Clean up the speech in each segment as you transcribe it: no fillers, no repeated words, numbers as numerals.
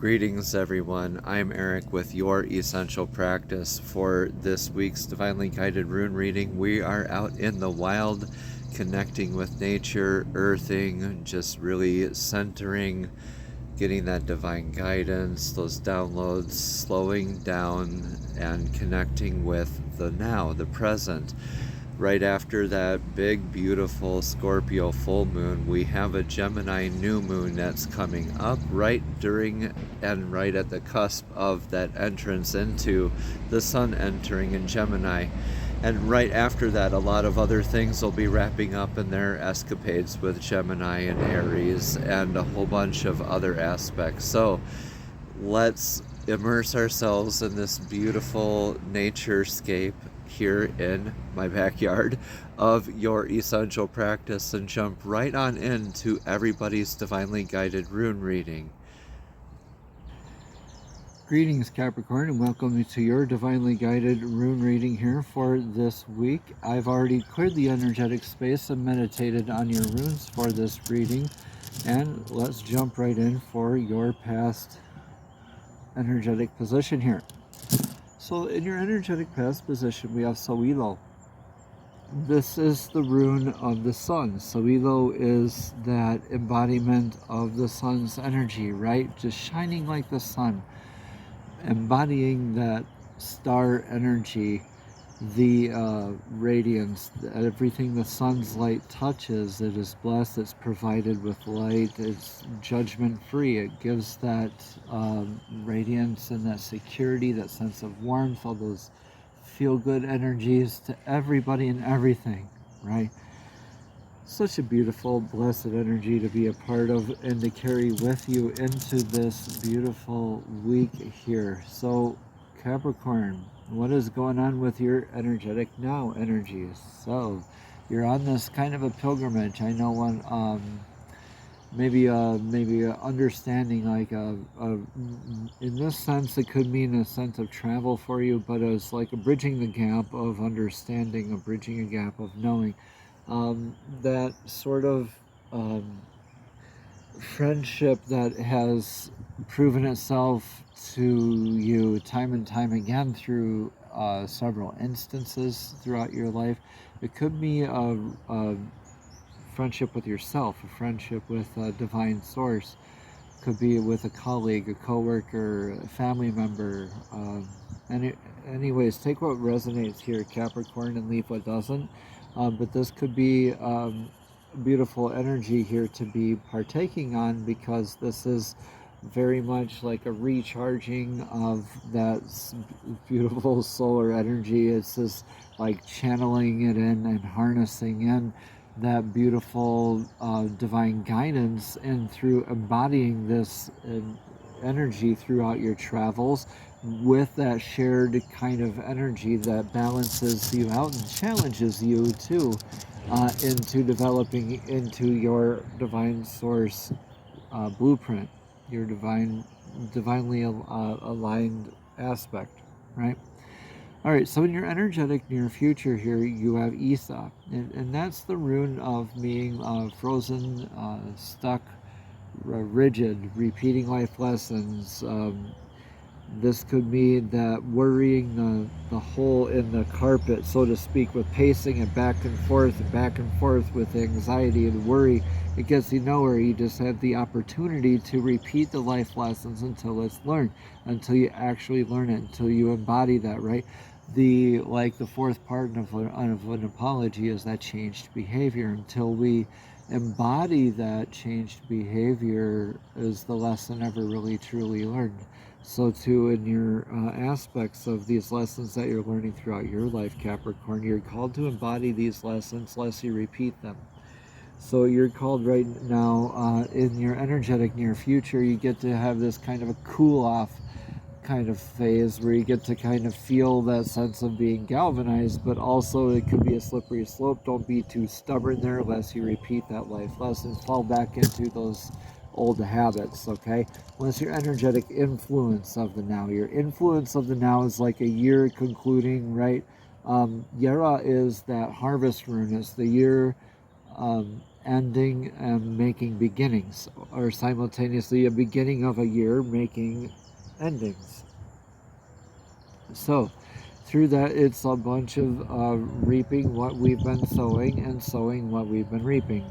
Greetings everyone, I'm Eric with Your Essential Practice. For this week's Divinely Guided Rune reading, we are out in the wild, connecting with nature, earthing, just really centering, getting that divine guidance, those downloads, slowing down and connecting with the now, the present. Right after that big, beautiful Scorpio full moon, we have a Gemini new moon that's coming up right during and right at the cusp of that entrance into the sun entering in Gemini. And right after that, a lot of other things will be wrapping up in their escapades with Gemini and Aries and a whole bunch of other aspects. So let's immerse ourselves in this beautiful naturescape here in my backyard of Your Essential Practice and jump right on into everybody's Divinely Guided Rune reading. Greetings Capricorn, and welcome to your Divinely Guided Rune reading here for this week. I've already cleared the energetic space and meditated on your runes for this reading, and let's jump right in for your past energetic position here. So in your energetic past position, we have Soilo. This is the rune of the sun. Soilo is that embodiment of the sun's energy, right? Just shining like the sun, embodying that star energy, the radiance, everything the sun's light touches, it is blessed, it's provided with light, it's judgment-free. It gives that radiance and that security, that sense of warmth, all those feel-good energies to everybody and everything, right? Such a beautiful, blessed energy to be a part of and to carry with you into this beautiful week here. So, Capricorn, what is going on with your energetic now energies? So, you're on this kind of a pilgrimage. I know one, maybe understanding, like in this sense, it could mean a sense of travel for you, but it's like a bridging the gap of understanding, a bridging a gap of knowing. That sort of friendship that has proven itself to you time and time again through several instances throughout your life. It could be a friendship with yourself, a friendship with a divine source. It could be with a colleague, a coworker, a family member. Anyways, take what resonates here, Capricorn, and leave what doesn't. But this could be beautiful energy here to be partaking on, because this is very much like a recharging of that beautiful solar energy. It's just like channeling it in and harnessing in that beautiful divine guidance, and through embodying this energy throughout your travels with that shared kind of energy that balances you out and challenges you too into developing into your divine source blueprint, your divinely aligned aspect, right? All right, so in your energetic near future here, you have Isa, and that's the rune of being frozen, stuck, rigid, repeating life lessons. This could mean that worrying the hole in the carpet, so to speak, with pacing it back and forth with anxiety and worry. It gets you nowhere. You just have the opportunity to repeat the life lessons until it's learned, until you actually learn it, until you embody that, right? The fourth part of an apology is that changed behavior. Until we embody that changed behavior is the lesson ever really truly learned. So too in your aspects of these lessons that you're learning throughout your life, Capricorn, you're called to embody these lessons lest you repeat them. So you're called right now in your energetic near future, you get to have this kind of a cool off kind of phase where you get to kind of feel that sense of being galvanized, but also it could be a slippery slope. Don't be too stubborn there lest you repeat that life lesson, fall back into those old habits, okay? Unless your energetic influence of the now. Your influence of the now is like a year concluding, right? Yera is that harvest rune. It's the year ending and making beginnings, or simultaneously a beginning of a year making endings. So through that, it's a bunch of reaping what we've been sowing and sowing what we've been reaping.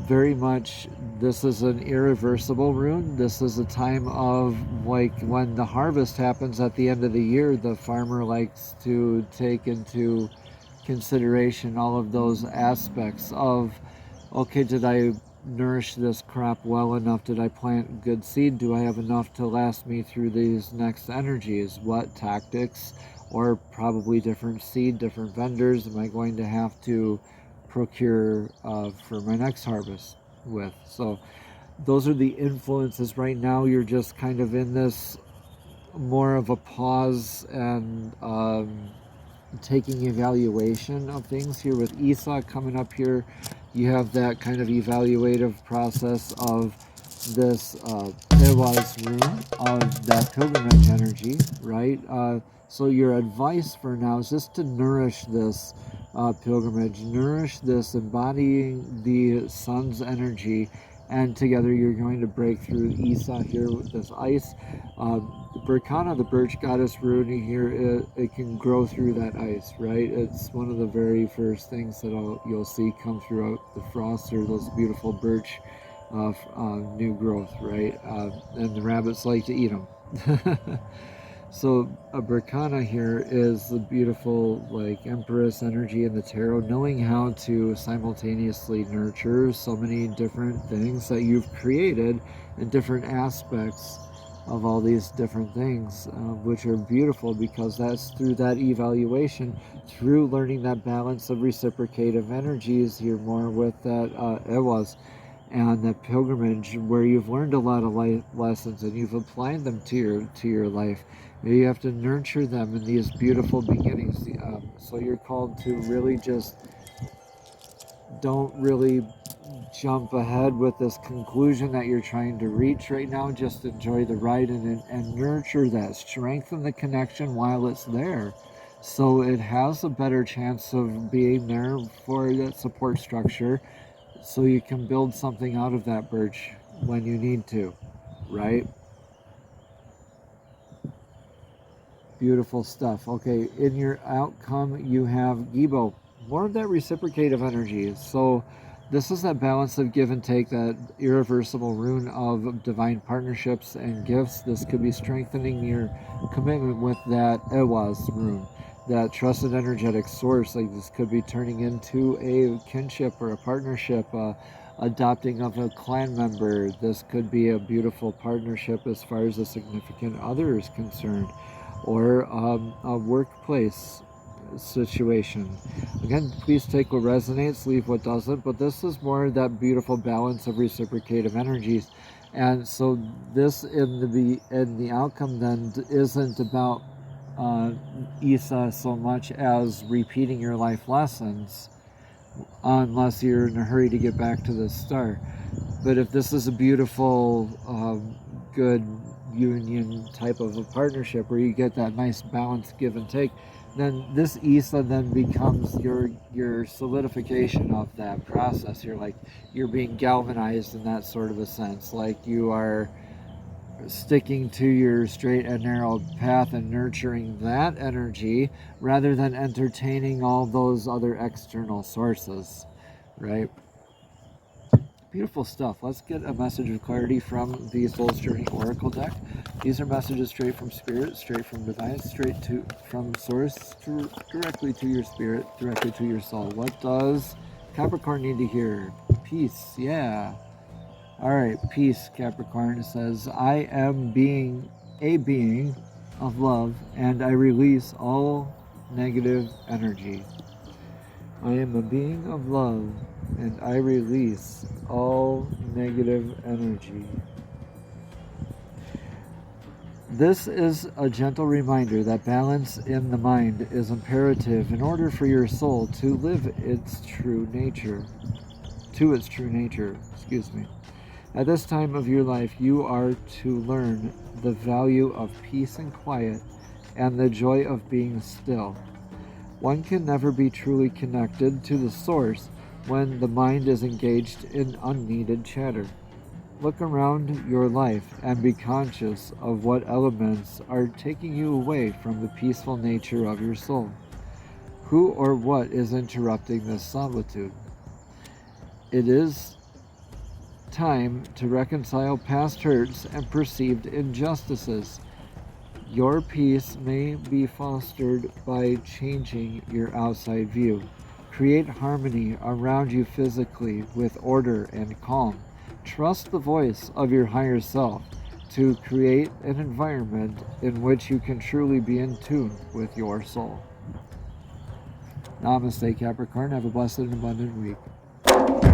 Very much, this is an irreversible rune. This is a time of, like, when the harvest happens at the end of the year, the farmer likes to take into consideration all of those aspects of, okay, did I nourish this crop well enough? Did I plant good seed? Do I have enough to last me through these next energies? What tactics, or probably different seed, different vendors, am I going to have to procure for my next harvest with? So those are the influences. Right now you're just kind of in this more of a pause and taking evaluation of things. Here with Esau coming up here, you have that kind of evaluative process of this Ewas rune, of that pilgrimage energy, right? So your advice for now is just to nourish this pilgrimage, nourish this, embodying the sun's energy, and together you're going to break through Esau here with this ice. The Berkana, the birch goddess rune here, it can grow through that ice, right? It's one of the very first things that you'll see come throughout the frost, or those beautiful birch new growth, right? And the rabbits like to eat them. So a Berkana here is the beautiful, like, Empress energy in the tarot, knowing how to simultaneously nurture so many different things that you've created and different aspects of all these different things, which are beautiful, because that's through that evaluation, through learning that balance of reciprocative energies. You're more with that Ewas and that pilgrimage, where you've learned a lot of life lessons and you've applied them to your life. You have to nurture them in these beautiful beginnings. So you're called to really just don't really jump ahead with this conclusion that you're trying to reach right now. Just enjoy the ride and nurture that, strengthen the connection while it's there, so it has a better chance of being there for that support structure, so you can build something out of that birch when you need to, right? Beautiful stuff. Okay, in your outcome, you have Gibo, more of that reciprocative energy. So this is that balance of give and take, that irreversible rune of divine partnerships and gifts. This could be strengthening your commitment with that Ewas rune, that trusted energetic source. Like, this could be turning into a kinship or a partnership, adopting of a clan member. This could be a beautiful partnership as far as a significant other is concerned, or a workplace situation. Again, please take what resonates, leave what doesn't, but this is more that beautiful balance of reciprocative energies. And so this in the outcome then isn't about Isa so much as repeating your life lessons, unless you're in a hurry to get back to the start. But if this is a beautiful good union type of a partnership where you get that nice balance give and take, then this Isa then becomes your solidification of that process. You're being galvanized in that sort of a sense, like you are sticking to your straight and narrow path and nurturing that energy rather than entertaining all those other external sources, right? Beautiful stuff. Let's get a message of clarity from the Soul's Journey Oracle deck. These are messages straight from Spirit, straight from Divine, from Source, directly to your spirit, directly to your soul. What does Capricorn need to hear? Peace, yeah. All right, peace, Capricorn. It says, I am a being of love, and I release all negative energy. I am a being of love, and I release all negative energy. This is a gentle reminder that balance in the mind is imperative in order for your soul to live its true nature. At this time of your life, you are to learn the value of peace and quiet and the joy of being still. One can never be truly connected to the source when the mind is engaged in unneeded chatter. Look around your life and be conscious of what elements are taking you away from the peaceful nature of your soul. Who or what is interrupting this solitude? It is time to reconcile past hurts and perceived injustices. Your peace may be fostered by changing your outside view. Create harmony around you physically with order and calm. Trust the voice of your higher self to create an environment in which you can truly be in tune with your soul. Namaste, Capricorn. Have a blessed and abundant week.